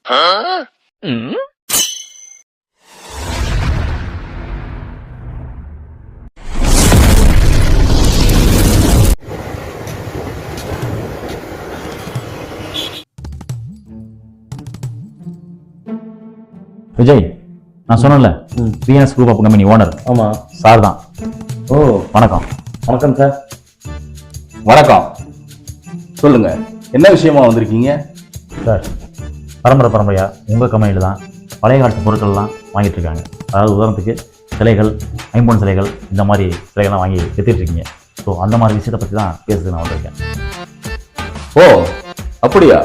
விஜய், நான் சொன்னேன்ல BNS group of company owner. ஆமா சார் தான். ஓ வணக்கம். வணக்கம் சார். வணக்கம். சொல்லுங்க, என்ன விஷயமா வந்திருக்கீங்க? சார், பரம்பரையா உங்கள் கம்பெனியில் தான் பழைய காலத்து பொருட்கள்லாம் வாங்கிட்டு இருக்காங்க. அதாவது உதாரணத்துக்கு சிலைகள், ஐம்பொன் சிலைகள், இந்த மாதிரி சிலைகள்லாம் வாங்கி வித்துட்டு இருக்கீங்க. ஸோ அந்த மாதிரி விஷயத்தை பற்றி தான் பேசுறது நான் வந்திருக்கேன். ஓ அப்படியா?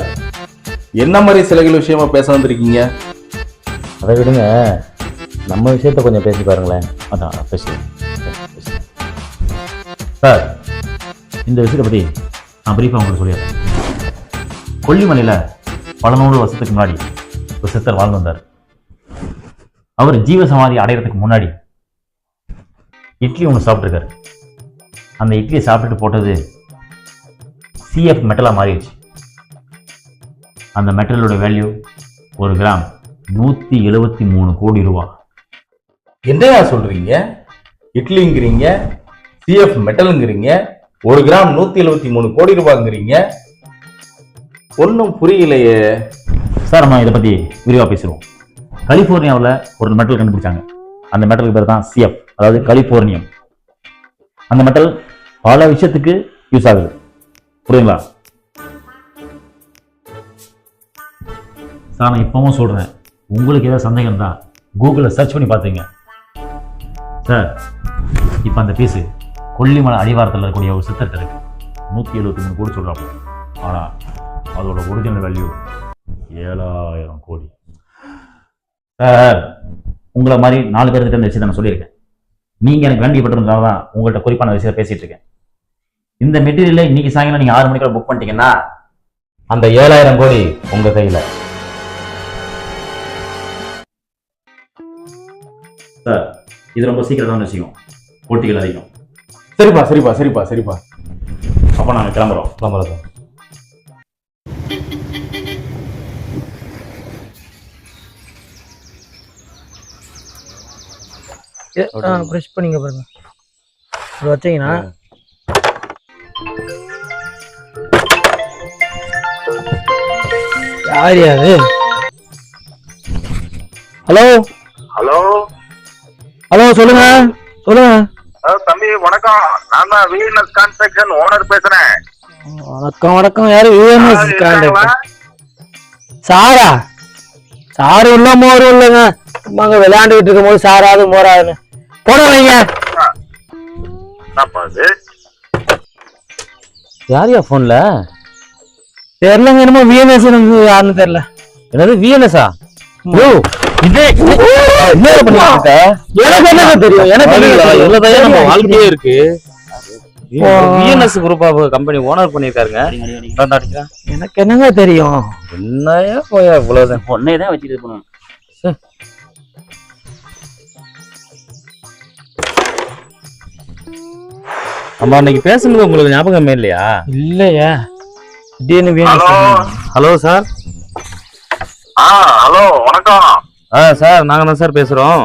என்ன மாதிரி சிலைகள் விஷயமா பேச வந்திருக்கீங்க? அதை விடுங்க, நம்ம விஷயத்த கொஞ்சம் பேசி பாருங்களேன். அதான் பேசுவேன் சார். இந்த விஷயத்தை பற்றி நான் பிரீஃபாக உங்களுக்கு சொல்லிடுறேன். கொல்லிமலையில் பல 100 வருஷத்துக்கு முன்னாடி ஒரு சித்தர் வாழ்ந்து வந்தார். அவர் ஜீவ சமாதி அடைகிறதுக்கு முன்னாடி இட்லி ஒன்று சாப்பிட்ருக்காரு. அந்த இட்லியை சாப்பிட்டுட்டு போட்டது சிஎஃப் மெட்டலாக மாறிடுச்சு. அந்த மெட்டலோட வேல்யூ 1 கிராம் 173 கோடி ரூபா. என்னையா சொல்றீங்க? இட்லிங்கிறீங்க, சிஎஃப் மெட்டலுங்கிறீங்க, 1 கிராம் 173 கோடி ரூபாய்ங்கிறீங்க. ஒன்றும் புரியலையே சார். நம்ம இதை பற்றி விரிவாக பேசுவோம். கலிஃபோர்னியாவில் ஒரு மெட்டல் கண்டுபிடிச்சாங்க. அந்த மெட்டலுக்கு பேர் தான் சிஎஃப், அதாவது கலிஃபோர்னியம். அந்த மெட்டல் பல விஷயத்துக்கு யூஸ் ஆகுது. புரியுங்களா சார்? நான் இப்பவும் சொல்கிறேன், உங்களுக்கு ஏதாவது சந்தேகம் தான் கூகுளில் சர்ச் பண்ணி பார்த்துங்க சார். இப்போ அந்த பீஸு கொல்லிமலை அடிவாரத்தில் இருக்கக்கூடிய ஒரு சித்தர்கிட்ட இருக்கு. 173 கோடி சொல்கிறாங்க. ஆனால் அதோட ஒரிஜினல் வேல்யூ 7000 கோடி. சார், உங்களை மாதிரி 4 பேர்கிட்ட இந்த விஷயத்தை நான் சொல்லியிருக்கேன். நீங்கள் எனக்கு வேண்டியப்பட்டிருந்தால் தான் உங்கள்கிட்ட குறிப்பான விஷயத்தை பேசிகிட்டு இருக்கேன். இந்த மெட்டீரியலை இன்னைக்கு சாயங்காலம் நீங்கள் 6 மணிக்குள்ள புக் பண்ணிட்டீங்கன்னா அந்த 7000 கோடி உங்கள் கையில். சார், இது ரொம்ப சீக்கிரமான விஷயம், போட்டிகள் அதிகம். சரிப்பா. அப்போ நாங்கள் கிளம்புறோம் சார். ப்ரெஷ் பண்ணிங்க பாருங்க. இது வச்சீங்கன்னா யார் யாரு? ஹலோ சொல்லுங்க. தம்பி வணக்கம். நான் தான் விஎன்எஸ் கன்ஸ்ட்ரக்ஷன் ஓனர் பேசுறேன். வணக்கம். யாரு? விஎன்எஸ் கான்ட்ராக்டர் சாரா? சாரு இல்ல மோரு இல்லைங்க. சும்மாங்க விளையாண்டுகிட்டு இருக்கும் போது சாராது மோராதுன்னு போட வைங்க. யாரையா போன்ல? தெரியலங்க, என்னமோ விஎன்எஸ் யாருன்னு தெரியல. என்னது விஎன்எஸ்ஆ? வாழ்க்கையே இருக்கு. VNS group of company owner பண்ணிருக்காருங்க. எனக்கு என்னங்க தெரியும்? என்னையா போயா இவ்வளவுதான் பொண்ணையதான் வச்சுட்டு போனோம். அம்மா, அன்னைக்கு பேசுனது உங்களுக்கு ஞாபகமே இல்லையா? இல்லையா? Hello sir. ஹலோ வணக்கம். சார், நாங்க தான் சார் பேசுறோம்.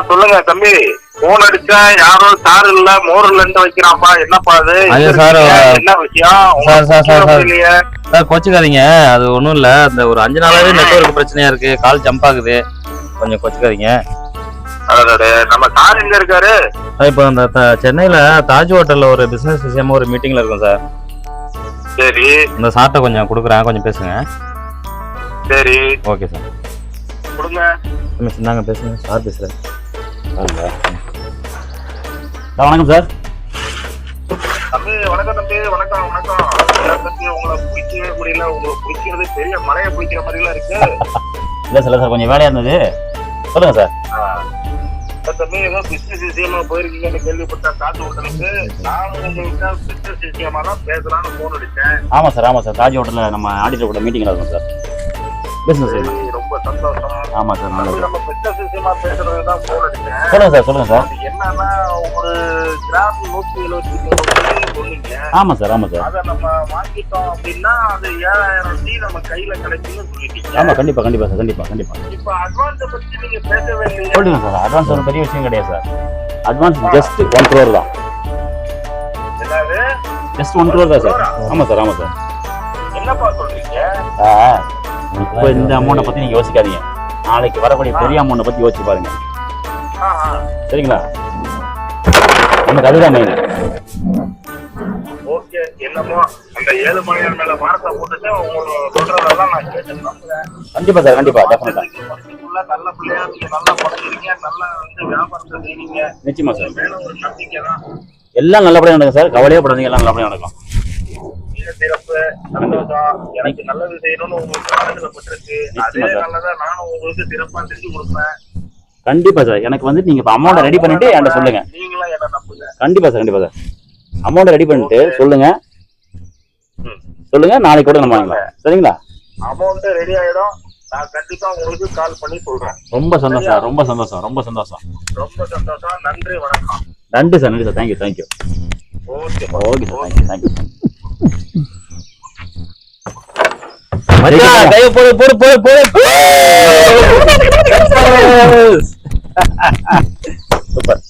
சொல்லுங்க தம்பி. போன் அடிச்சா யாரோ சார் இல்ல மோர் இல்லன்னு வைக்கிறாப்பா. என்னப்பா அது? என்ன விஷயம்? சார் கோச்சுக்காதீங்க, அது ஒண்ணும் இல்ல. அந்த ஒரு 5 நாளாவே நெட்வொர்க் பிரச்சனையா இருக்கு, கால் ஜம்ப் ஆகுது. கொஞ்சம் கோச்சுக்காதீங்க. நம்ம சார் எங்க இருக்காரு? இப்போ அந்த சென்னையில தாஜ் ஹோட்டல்ல ஒரு பிசினஸ் விஷயமா ஒரு மீட்டிங்ல இருக்கும் சார். சரி, இந்த சார்ட்ட கொஞ்சம் கொடுக்குறேன், கொஞ்சம் பேசுங்க. சரி, ஓகே சார். கொடுங்க. நாங்க பேசுங்க, சார் பேசுறேன். வணக்கம் சார். தம்பி வணக்கம். தம்பி வணக்கம். தம்பி உங்களை பிடிக்கவே முடியல. உங்களுக்கு பிடிக்கிறது பெரிய மழையை பிடிக்கிற மாதிரி எல்லாம் இருக்கு. இல்ல சார், கொஞ்சம் வேலையா இருந்தது. சொல்லுங்க சார். தம்பி ஏதோ பிசினஸ் விஷயமா போயிருக்கீங்கன்னு கேள்விப்பட்டேன் தாஜ் ஹோட்டலுக்கு. நானும் உங்கள்கிட்ட பிசினஸ் விஷயமா தான் பேசலாம்னு போன் அடிச்சேன். ஆமா சார். தாஜ் ஹோட்டல்ல நம்ம ஆடிட்டர் கூட மீட்டிங்ல இருக்கோம் சார். பிசினஸ் ரொம்ப ரொம்ப சந்தோஷம். ஆமா சார், நல்லது. நம்ம பிசினஸ் விஷயமா பேசுறதுதான் போன் அடிச்சேன். சொல்லுங்க சார். அது என்னன்னா ஒரு கிராம் 173 சொன்னீங்க. ஆமா சார். அதை நம்ம வாங்கிட்டோம் அப்படின்னா அது 7000 நம்ம கையில கிடைக்கும்னு சொல்லிட்டீங்க. ஆமா, கண்டிப்பா சார், கண்டிப்பா. இப்ப அட்வான்ஸ் பத்தி நீங்க பேசவே இல்லையா? சொல்லுங்க சார். அட்வான்ஸ் ஒரு பெரிய விஷயம் கிடையாது சார். அட்வான்ஸ் ஜஸ்ட் 1 crore தான். என்னது? ஜஸ்ட் 1 crore தான் சார். ஆமா சார். என்னப்பா சொல்றீங்க? இப்போ இந்த அமௌண்ட்டை பத்தி நீங்க யோசிக்காதீங்க. நாளைக்கு வரக்கூடிய பெரிய அமௌண்ட்டை பத்தி யோசிச்சு பாருங்க. சரிங்களா? நமக்கு அதுதான் மெயின். ஓகே, என்னமோ அந்த 7 மணியார் மேல வாரத்தை போட்டுட்டு உங்களோட சொல்றதெல்லாம் நான் கேட்டுக்கிறேன். கண்டிப்பா சார், கண்டிப்பா, டெஃபினட்டா. நல்ல பிள்ளையா நீங்க நல்லா பழகிறீங்க, நல்லா வியாபாரத்தை செய்றீங்க. நிச்சயமா சார். மேல ஒரு நம்பிக்கை தான். எல்லாம் நல்லபடியா நடக்கும் சார். கவலையே படாதீங்க, எல்லாம் நல்லபடியா நடக்கும். சிறப்பு, சந்தோஷம். எனக்கு நல்லது செய்யணும்னு உங்களுக்கு ஆதரவுப்பட்டிருக்கு. அதே நல்லதா நானும் உங்களுக்கு சிறப்பா செஞ்சு கொடுப்பேன். கண்டிப்பா சார். எனக்கு வந்து நீங்க அமௌண்ட் ரெடி பண்ணிட்டு என்கிட்ட சொல்லுங்க. நீங்களும் என்ன நம்புங்க. கண்டிப்பா சார். அமௌண்ட் ரெடி பண்ணிட்டு சொல்லுங்க. நாளைக்கு கூட நம்ம வாங்கலாம். சரிங்களா? அமௌண்ட் ரெடி ஆயிடும். நான் கண்டிப்பா உங்களுக்கு கால் பண்ணி சொல்றேன். ரொம்ப சந்தோஷம். ரொம்ப சந்தோஷம். நன்றி, வணக்கம். நன்றி sir. Thank you. Okay sir, thank you. போடு. சூப்பர்.